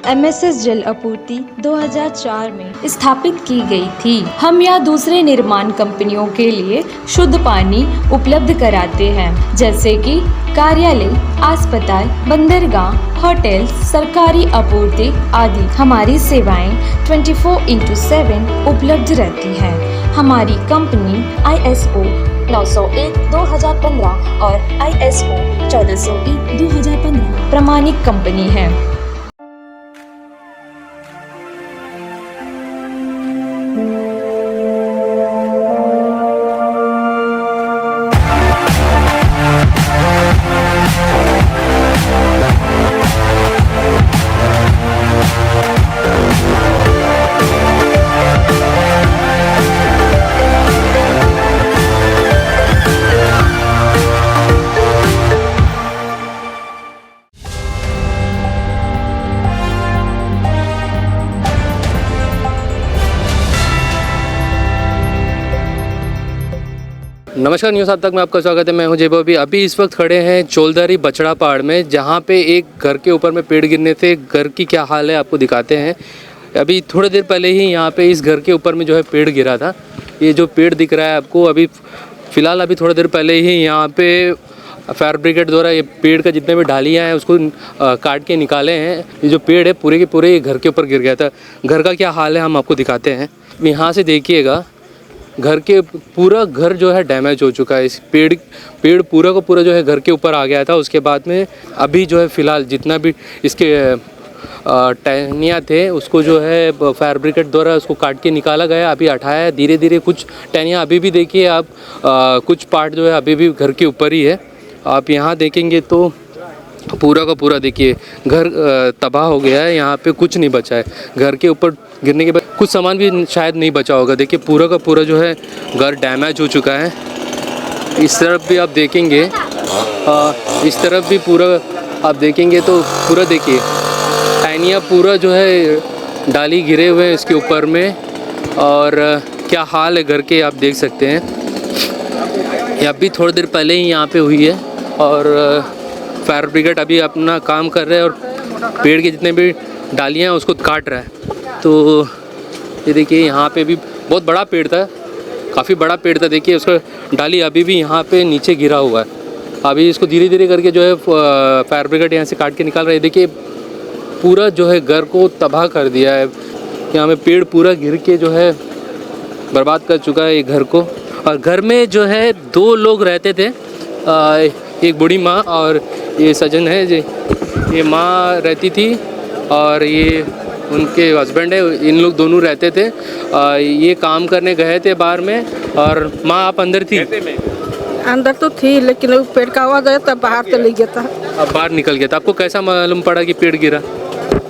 MSS जल आपूर्ति 2004 में स्थापित की गई थी। हम या दूसरे निर्माण कंपनियों के लिए शुद्ध पानी उपलब्ध कराते हैं, जैसे कि कार्यालय, अस्पताल, बंदरगाह, होटल, सरकारी आपूर्ति आदि। हमारी सेवाएं 24/7 उपलब्ध रहती हैं। हमारी कंपनी ISO 901/2015 और ISO 1401/2015 प्रमाणित कंपनी है। नमस्कार, न्यूज़ आज तक में आपका स्वागत है। मैं हूं जय बॉबी। अभी इस वक्त खड़े हैं चोलदारी बछड़ा पहाड़ में, जहां पे एक घर के ऊपर में पेड़ गिरने से घर की क्या हाल है आपको दिखाते हैं। अभी थोड़ी देर पहले ही यहां पे इस घर के ऊपर में जो है पेड़ गिरा था। ये जो पेड़ दिख रहा है आपको अभी फ़िलहाल अभी थोड़ी देर पहले ही यहाँ पे फायर ब्रिगेड द्वारा ये पेड़ का जितने भी डालियाँ हैं उसको काट के निकाले हैं। ये जो पेड़ है पूरे के पूरे ये घर के ऊपर गिर गया था। घर का क्या हाल है हम आपको दिखाते हैं। यहाँ से देखिएगा, घर के पूरा घर जो है डैमेज हो चुका है। इस पेड़ पूरा का पूरा जो है घर के ऊपर आ गया था। उसके बाद में अभी जो है फ़िलहाल जितना भी इसके टहनियाँ थे उसको जो है फायर ब्रिगेड द्वारा उसको काट के निकाला गया। अभी हटाया है धीरे धीरे। कुछ टहनियाँ अभी भी देखिए आप, कुछ पार्ट जो है अभी भी घर के ऊपर ही है। आप यहाँ देखेंगे तो पूरा का पूरा देखिए घर तबाह हो गया है। यहाँ पे कुछ नहीं बचा है। घर के ऊपर गिरने के बाद कुछ सामान भी शायद नहीं बचा होगा। देखिए पूरा का पूरा जो है घर डैमेज हो चुका है। इस तरफ भी आप देखेंगे, इस तरफ भी पूरा आप देखेंगे तो पूरा देखिए टहनियाँ पूरा जो है डाली गिरे हुए हैं इसके ऊपर में। और क्या हाल है घर के आप देख सकते हैं। ये अभी थोड़ी देर पहले ही यहाँ पे हुई है और फायर ब्रिगेड अभी अपना काम कर रहे हैं और पेड़ के जितने भी डालियाँ हैं उसको काट रहा है। तो ये देखिए यहाँ पे भी बहुत बड़ा पेड़ था, काफ़ी बड़ा पेड़ था। देखिए उसका डाली अभी भी यहाँ पे नीचे गिरा हुआ है। अभी इसको धीरे धीरे करके जो है फायर ब्रिगेड यहाँ से काट के निकाल रहे हैं। देखिए पूरा जो है घर को तबाह कर दिया है। यहाँ में पेड़ पूरा गिर के जो है बर्बाद कर चुका है ये घर को। और घर में जो है 2 लोग रहते थे, एक बूढ़ी माँ और ये सजन है जी। ये माँ रहती थी और ये उनके हस्बैंड है। इन लोग दोनों रहते थे। ये काम करने गए थे बाहर में। और माँ आप अंदर थी? अंदर तो थी, लेकिन वो पेड़ का आवाज आया तब बाहर चले गया था। अब बाहर निकल गया था। आपको कैसा मालूम पड़ा कि पेड़ गिरा?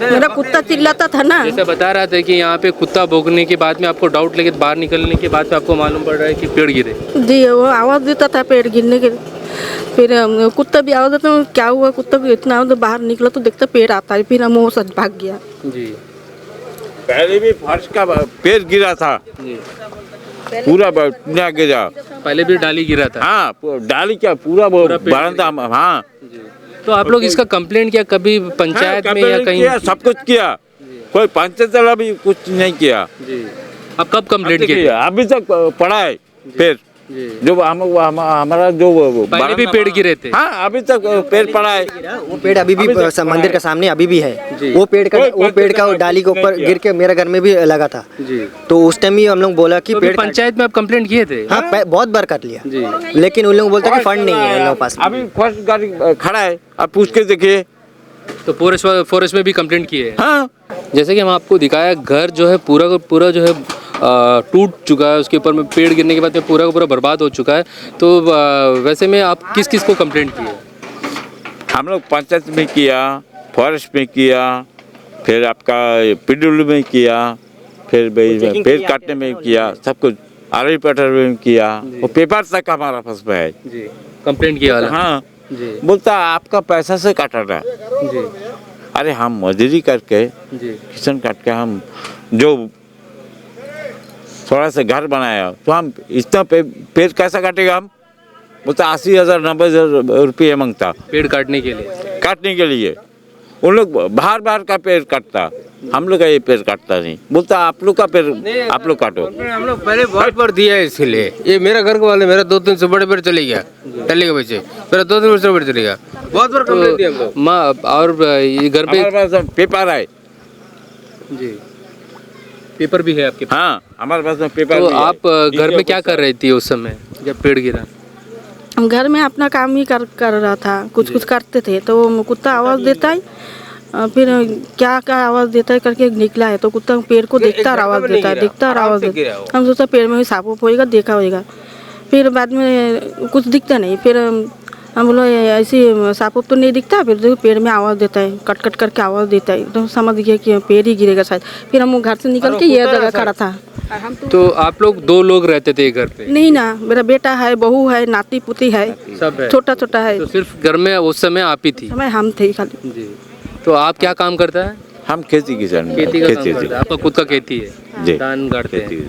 मेरा कुत्ता चिल्लाता था ना। जैसे बता रहा था कि यहाँ पे कुत्ता भौंकने के बाद में आपको डाउट लगे, बाहर निकलने के बाद में आपको मालूम पड़ रहा है कि पेड़ गिरे। जी, वो आवाज़ देता था पेड़ गिरने के। फिर कुत्ता भी आवाज़ देता, क्या हुआ कुत्ता भी इतना आवाज़, बाहर निकला तो देखता पेड़ आता है। फिर हम वो सच भाग गया। जी, पहले भी फर्श का पेड़ गिरा था जी। पूरा ना गिरा। पहले भी डाली गिरा था? हाँ, डाली क्या पूरा बरामदा। हाँ, तो आप लोग इसका कंप्लेंट किया कभी पंचायत में या कहीं? किया, सब कुछ किया। कोई पंचायत वाला भी कुछ नहीं किया। जी। अब कब कंप्लेंट किया? अभी तक पड़ा है पेड़। जो हमारा जो पहले भी पेड़ गिरे थे। हाँ, अभी तक पेड़ पड़ा है। वो पेड़ अभी भी मंदिर के सामने अभी भी है। वो पेड़ का डाली के ऊपर गिर के मेरे घर में भी लगा था जी। तो उस टाइम ही हम लोग बोला कि पेड़ पंचायत में आप कंप्लेंट किए थे? हाँ, बहुत बार कर लिया जी। लेकिन उन लोग बोलते कि फंड नहीं है उन लोगों के पास। अभी फर्स्ट गाड़ी खड़ा है, आप पूछ के देखिए। तो फॉरेस्ट में भी कंप्लेंट किए हैं? हाँ, जैसे कि हम आपको दिखाया, घर जो है पूरा का पूरा जो है टूट चुका है। उसके ऊपर में पेड़ गिरने के बाद में पूरा का पूरा बर्बाद हो चुका है। तो वैसे में आप किस किस को कंप्लेंट किए? हम लोग पंचायत में किया, फॉरेस्ट में किया, फिर आपका PWD में किया, फिर पेड़ काटने में किया, सब कुछ आरवी पटर में किया। वो पेपर तक हमारा पास में है जी, कंप्लेंट किया वाला। हाँ जी। बोलता आपका पैसा से काटा रहा है। जी। अरे हम मजदूरी करके जी। किसान काट के हम जो थोड़ा सा घर बनाया तो हम इतना पेड़ कैसा काटेगा? हम बोलता 80,000 90,000 रुपये मांगता पेड़ काटने के लिए। काटने के लिए। उन लोग बाहर बाहर का पेड़ काटता, हम लोग का ये पेड़ काटता नहीं, बोलता आप लोग का पेड़ आप लोग काटो। हम लोग पहले बहुत बार दिया है, इसलिए ये मेरा घर के वाले मेरा 2-3 से बड़े पेड़ चले गया टल्ले के पीछे, मेरा 2-3 वर्ष से बड़े चले गया, बहुत बार कंप्लेंट दिया हम लोग। माँ और ये घर पे हमारे पास पेपर है जी, पेपर भी है आपके पास? हाँ, हमारे पास में पेपर तो भी है। आप घर में क्या कर रही थी उस समय जब पेड़ गिरा? हम घर में अपना काम ही कर रहा था, कुछ करते थे तो वो कुत्ता आवाज़ देता है, फिर क्या क्या आवाज़ देता है करके निकला है तो कुत्ता पेड़ को देखता और आवाज़ देता है, देखता और आवाज़ देता है। हम सोचा पेड़ में भी सांप होएगा, देखा होएगा, फिर बाद में कुछ दिखता नहीं, फिर हम बोलो ऐसे सांप तो नहीं दिखता, फिर देखो पेड़ में आवाज़ देता है, कट कट करके आवाज़ देता है, तो समझ गया कि पेड़ ही गिरेगा शायद। फिर हम घर से निकल के ये जगह खड़ा था। तो आप लोग 2 लोग रहते थे घर पे? नहीं ना, मेरा बेटा है, बहू है, नाती पुती है, सब है? छोटा छोटा है। तो सिर्फ घर में उस समय आप ही थी? समय हम थे खाली। जी। तो आप क्या काम करता है? हम खेती किसान, खेती का काम करता है, आपका खुद का खेती है? जी, धान गाड़ते हैं? खेती,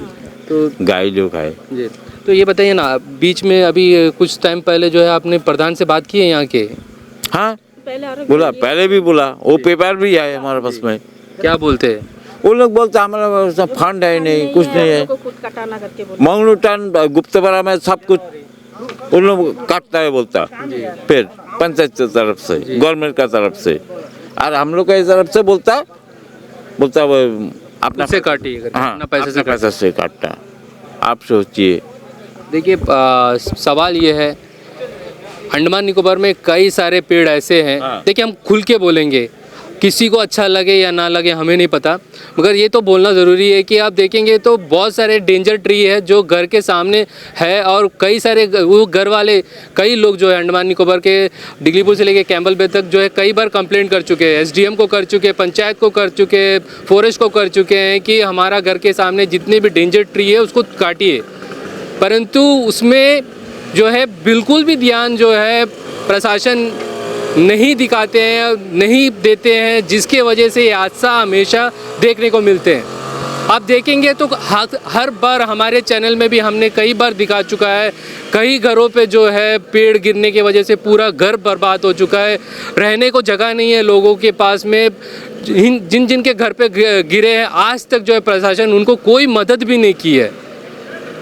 तो गाय लोग है। जी, तो ये बताइए ना, बीच में अभी कुछ टाइम पहले जो है आपने प्रधान से बात की है यहाँ के? हाँ, बोला, पहले भी बोला, वो पेपर भी है हमारे पास में। क्या बोलते हैं? वो लोग बोलते हमारे पास फंड है नहीं, कुछ नहीं है, मंगलू टन गुप्तबरा में सब कुछ उन लोग काटता है, बोलता फिर पंचायत की तरफ से, गवर्नमेंट का तरफ से, और हम लोग की तरफ से बोलता वो अपना से काटिए करके, हाँ, अपना पैसे से अपना पैसा से काटता। आप सोचिए। देखिए सवाल ये है, अंडमान निकोबार में कई सारे पेड़ ऐसे हैं, देखिए हम खुल के बोलेंगे, किसी को अच्छा लगे या ना लगे हमें नहीं पता, मगर ये तो बोलना ज़रूरी है कि आप देखेंगे तो बहुत सारे डेंजर ट्री है जो घर के सामने है, और कई सारे वो घर वाले, कई लोग जो है अंडमान निकोबार के डिगलीपुर से लेके कैंपबेल बे तक जो है कई बार कंप्लेंट कर चुके हैं, एसडीएम को कर चुके हैं, पंचायत को कर चुके हैं, फॉरेस्ट को कर चुके हैं कि हमारा घर के सामने जितने भी डेंजर ट्री है उसको काटिए, परंतु उसमें जो है बिल्कुल भी ध्यान जो है प्रशासन नहीं दिखाते हैं, नहीं देते हैं, जिसके वजह से ये हादसा हमेशा देखने को मिलते हैं। आप देखेंगे तो हर बार हमारे चैनल में भी हमने कई बार दिखा चुका है, कई घरों पे जो है पेड़ गिरने की वजह से पूरा घर बर्बाद हो चुका है, रहने को जगह नहीं है लोगों के पास में, जिन जिन के घर पे गिरे हैं आज तक जो है प्रशासन उनको कोई मदद भी नहीं की है।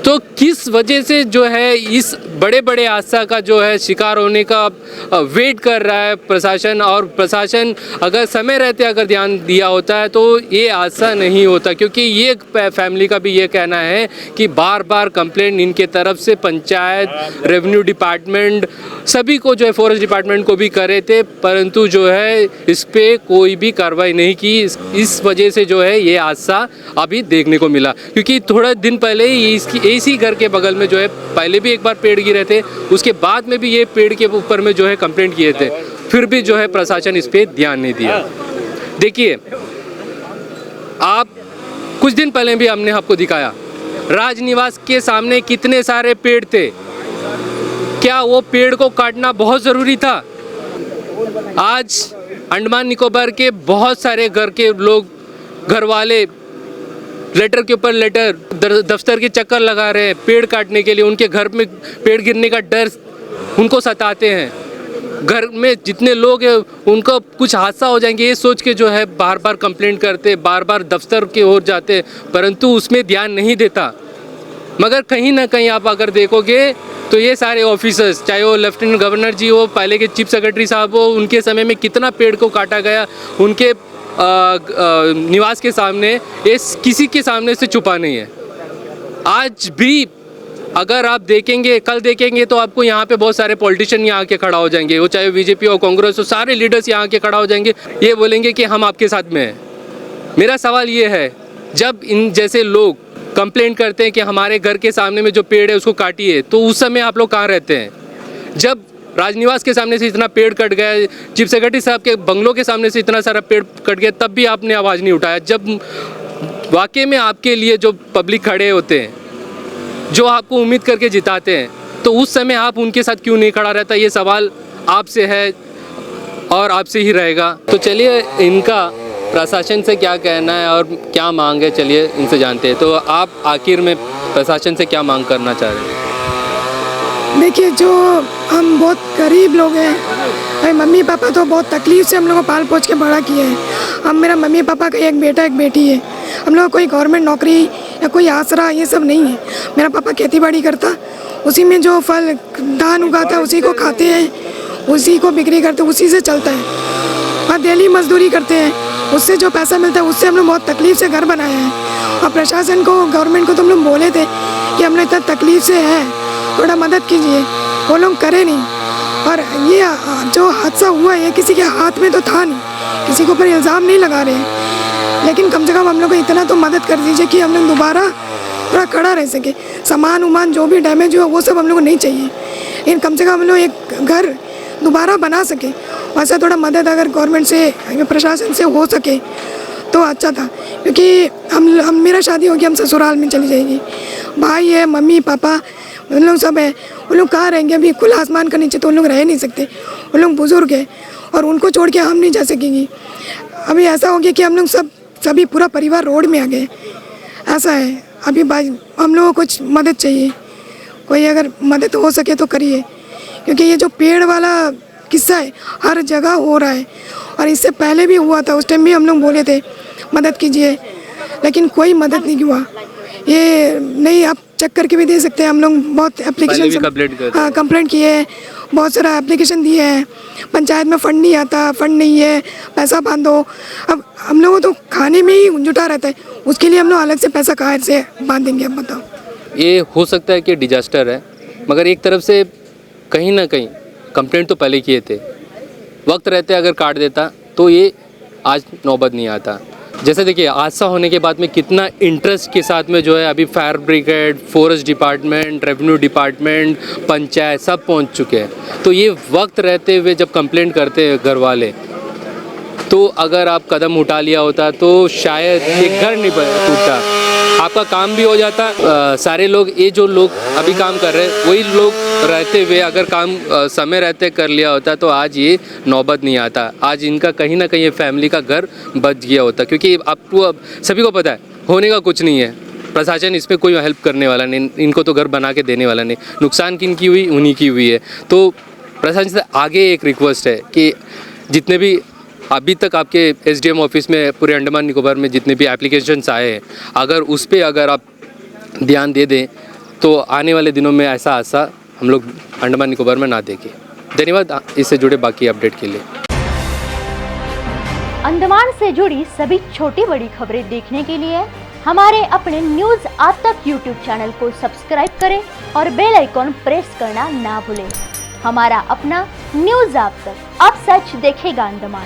तो किस वजह से जो है इस बड़े बड़े हादसा का जो है शिकार होने का वेट कर रहा है प्रशासन, और प्रशासन अगर समय रहते अगर ध्यान दिया होता है तो ये हादसा नहीं होता, क्योंकि ये फैमिली का भी ये कहना है कि बार बार कंप्लेंट इनके तरफ से पंचायत, रेवेन्यू डिपार्टमेंट सभी को जो है, फॉरेस्ट डिपार्टमेंट को भी करे थे, परंतु जो है इस पर कोई भी कार्रवाई नहीं की। इस वजह से जो है ये हादसा अभी देखने को मिला, क्योंकि थोड़ा दिन पहले ही इसकी इसी घर के बगल में जो है पहले भी एक बार पेड़ गिरे थे, उसके बाद में भी ये पेड़ के ऊपर में जो है कंप्लेंट किए थे, फिर भी जो है प्रशासन इस पे ध्यान नहीं दिया। देखिए, आप कुछ दिन पहले भी हमने आपको दिखाया राजनिवास के सामने कितने सारे पेड़ थे, क्या वो पेड़ को काटना बहुत ज़रूरी था? आज अंडमान निकोबार के बहुत सारे घर के लोग, घर वाले लेटर के ऊपर लेटर, दफ्तर के चक्कर लगा रहे हैं पेड़ काटने के लिए, उनके घर में पेड़ गिरने का डर उनको सताते हैं। घर में जितने लोग हैं उनको कुछ हादसा हो जाएंगे ये सोच के जो है बार बार कंप्लेंट करते, बार बार दफ्तर की ओर जाते, परंतु उसमें ध्यान नहीं देता। मगर कहीं ना कहीं आप अगर देखोगे तो ये सारे ऑफिसर्स, चाहे वो लेफ्टिनेंट गवर्नर जी हो, पहले के चीफ सेक्रेटरी साहब हो, उनके समय में कितना पेड़ को काटा गया, उनके निवास के सामने, ये किसी के सामने से छुपा नहीं है। आज भी अगर आप देखेंगे, कल देखेंगे तो आपको यहाँ पे बहुत सारे पॉलिटिशियन यहाँ आके खड़ा हो जाएंगे, वो चाहे बीजेपी हो, कांग्रेस हो, सारे लीडर्स यहाँ आके खड़ा हो जाएंगे, ये बोलेंगे कि हम आपके साथ में हैं। मेरा सवाल ये है, जब इन जैसे लोग कंप्लेंट करते हैं कि हमारे घर के सामने में जो पेड़ है उसको काटिए, तो उस समय आप लोग कहाँ रहते हैं? जब राजनिवास के सामने से इतना पेड़ कट गया, चीफ सेक्रेटरी साहब के बंगलों के सामने से इतना सारा पेड़ कट गया, तब भी आपने आवाज़ नहीं उठाया। जब वाकई में आपके लिए जो पब्लिक खड़े होते हैं, जो आपको उम्मीद करके जिताते हैं, तो उस समय आप उनके साथ क्यों नहीं खड़ा रहता? ये सवाल आपसे है और आपसे ही रहेगा। तो चलिए इनका प्रशासन से क्या कहना है और क्या मांग है, चलिए इनसे जानते हैं। तो आप आखिर में प्रशासन से क्या मांग करना चाह रहे हैं? देखिए, जो हम बहुत गरीब लोग हैं, भाई मम्मी पापा तो बहुत तकलीफ से हम लोग को पाल पोछ के बड़ा किए हैं। हम मेरा मम्मी पापा का एक बेटा एक बेटी है। हम लोग कोई गवर्नमेंट नौकरी या कोई आसरा ये सब नहीं है। मेरा पापा खेती बाड़ी करता, उसी में जो फल धान उगाता है उसी को खाते हैं, उसी को बिक्री करते, उसी से चलता है। और डेली मजदूरी करते हैं, उससे जो पैसा मिलता है उससे हम लोग बहुत तकलीफ से घर बनाए हैं। और प्रशासन को, गवर्नमेंट को तो हम लोग बोले थे कि हम लोग इतना तकलीफ से हैं, थोड़ा मदद कीजिए, वो लोग करे नहीं। और ये जो हादसा हुआ है किसी के हाथ में तो था नहीं, किसी के ऊपर इल्ज़ाम नहीं लगा रहे हैं, लेकिन कम से कम हम लोग को इतना तो मदद कर दीजिए कि हम लोग दोबारा थोड़ा खड़ा रह सके। सामान उमान जो भी डैमेज हुआ वो सब हम लोग को नहीं चाहिए, लेकिन कम से कम हम लोग एक घर दोबारा बना सके। वैसा थोड़ा मदद अगर गवर्नमेंट से, प्रशासन से हो सके तो अच्छा था, क्योंकि हम मेरा शादी हो गया, हम ससुराल में चली जाएगी, भाई है, मम्मी पापा उन लोग सब है, उन लोग कहाँ रहेंगे? अभी खुला आसमान के नीचे तो उन लोग रह नहीं सकते, उन लोग बुजुर्ग है और उनको छोड़ के हम नहीं जा सकेंगी। अभी ऐसा हो गया कि हम लोग सभी पूरा परिवार रोड में आ गए, ऐसा है। अभी हम लोगों को कुछ मदद चाहिए, कोई अगर मदद हो सके तो करिए, क्योंकि ये जो पेड़ वाला किस्सा है हर जगह हो रहा है और इससे पहले भी हुआ था। उस टाइम भी हम लोग बोले थे मदद कीजिए, लेकिन कोई मदद नहीं हुआ। ये नहीं, आप चेक करके भी दे सकते हैं, हम लोग बहुत एप्लीकेशन कंप्लेंट किए हैं, बहुत सारा एप्लीकेशन दिए हैं, पंचायत में फंड नहीं आता, फंड नहीं है, पैसा बांधो। अब हम लोगों तो खाने में ही जुटा रहता है, उसके लिए हम लोग अलग से पैसा कहाँ से बांधेंगे? अब बताओ। ये हो सकता है कि डिजास्टर है, मगर एक तरफ से कहीं ना कहीं कंप्लेंट तो पहले किए थे, वक्त रहते अगर काट देता तो ये आज नौबत नहीं आता। जैसे देखिए, हादसा होने के बाद में कितना इंटरेस्ट के साथ में जो है अभी fire brigade, forest department, revenue department, panchayat सब पहुंच चुके हैं। तो ये वक्त रहते हुए जब कंप्लेंट करते हैं घर वाले, तो अगर आप कदम उठा लिया होता तो शायद एक घर नहीं टूटता, आपका काम भी हो जाता। सारे लोग, ये जो लोग अभी काम कर रहे हैं वही लोग रहते हुए अगर काम समय रहते कर लिया होता तो आज ये नौबत नहीं आता, आज इनका कहीं ना कहीं फैमिली का घर बच गया होता। क्योंकि आपको अब सभी को पता है होने का कुछ नहीं है, प्रशासन इसमें कोई हेल्प करने वाला नहीं, इनको तो घर बना के देने वाला नहीं, नुकसान किन की हुई? उन्हीं की हुई है। तो प्रशासन से आगे एक रिक्वेस्ट है कि जितने भी अभी तक आपके एसडीएम ऑफिस में पूरे अंडमान निकोबार में जितने भी एप्लीकेशंस आए हैं, अगर उस पर अगर आप ध्यान दे दें तो आने वाले दिनों में ऐसा हादसा हम लोग अंडमान निकोबार में ना देखें। धन्यवाद इससे जुड़े बाकी अपडेट के लिए। अंडमान से जुड़ी सभी छोटी बड़ी खबरें देखने के लिए हमारे अपने न्यूज़ आज तक यूट्यूब चैनल को सब्सक्राइब करें और बेल आइकॉन प्रेस करना ना भूलें। हमारा अपना न्यूज़ आज तक, अब सच देखेगा अंडमान।